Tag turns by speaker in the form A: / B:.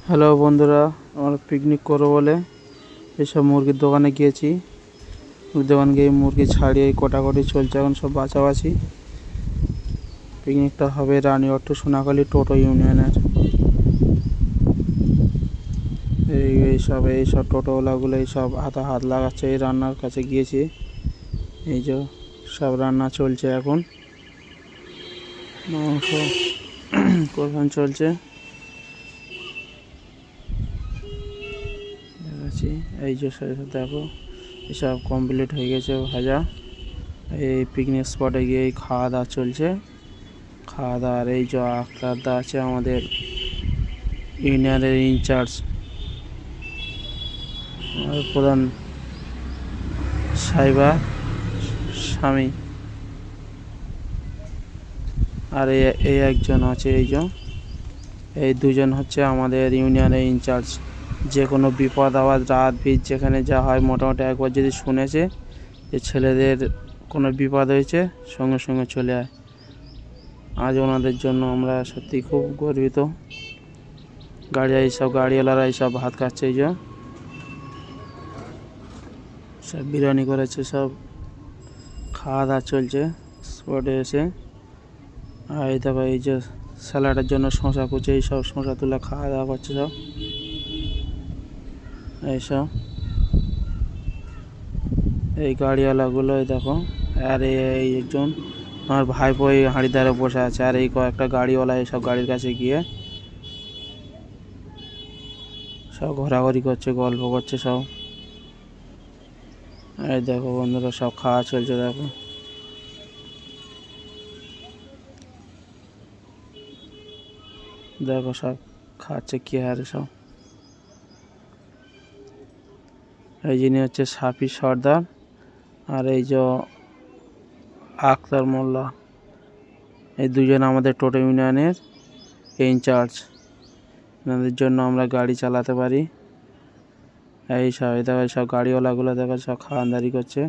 A: Hello বন্ধুরা, আমরা picnic করবো বলে এসব মুরগির দোকানে গিয়েছি। মুরগির দোকান গিয়ে মুরগি ছাড়িয়ে কটাকটি চলছে, এখন সব বাছাবাছি। পিকনিকটা হবে রানীগঞ্জ টু সোনাখালী টোটো ইউনিয়নের। এইসব টোটোওয়ালাগুলো এইসব হাত লাগাচ্ছে। এই রান্নার কাছে গিয়েছি, এই যে সব রান্না চলছে। এখন মাংস কষানো চলছে। দেখাচ্ছি, এই যে দেখো এসব কমপ্লিট হয়ে গেছে ভাজা। এই পিকনিক স্পটে গিয়ে খাওয়া দাওয়া চলছে। খাওয়া দাওয়ার এই যে আখতারদা আছে আমাদের ইউনিয়নের ইনচার্জ, প্রধান সাহেবা স্বামী, আর এই একজন আছে, এই দুজন হচ্ছে আমাদের ইউনিয়নের ইনচার্জ। যে কোনো বিপদ আওয়াজ রাত ভিত যেখানে যা হয় মোটামুটি একবার যদি শুনেছে যে ছেলেদের কোনো বিপদ হয়েছে, সঙ্গে সঙ্গে চলে আয়। আজ ওনাদের জন্য আমরা সত্যি খুব গর্বিত। গাড়িওয়ালারা এইসব ভাত খাচ্ছে। এই যে সব বিরিয়ানি করেছে, সব খাওয়া দাওয়া চলছে স্পটে এসে। আর এই দেখো, এই যে স্যালাডের জন্য শশা কুচে, এইসব শশা তুলে খাওয়া দাওয়া করছে সব এইসব। এই গাড়িওয়ালাগুলো দেখো, আর এই একজন আমার ভাইপো এই হাঁড়ির ধারে বসে আছে। আর এই কয়েকটা গাড়িওয়ালা এইসব গাড়ির কাছে গিয়ে সব ঘোরাঘুরি করছে, গল্প করছে সব। এই দেখো বন্ধুরা, সব খাওয়া চলছে। দেখো দেখো সব খাচ্ছে কি হারে সব। এই যিনি হচ্ছে সাফি সর্দার, আর এই যে আখতার মোল্লা, এই দুজন আমাদের টোটো ইউনিয়নের ইনচার্জ। এনাদের জন্য আমরা গাড়ি চালাতে পারি। এই দেখো, সব গাড়িওয়ালাগুলো দেখো সব খাওয়ানদারি করছে।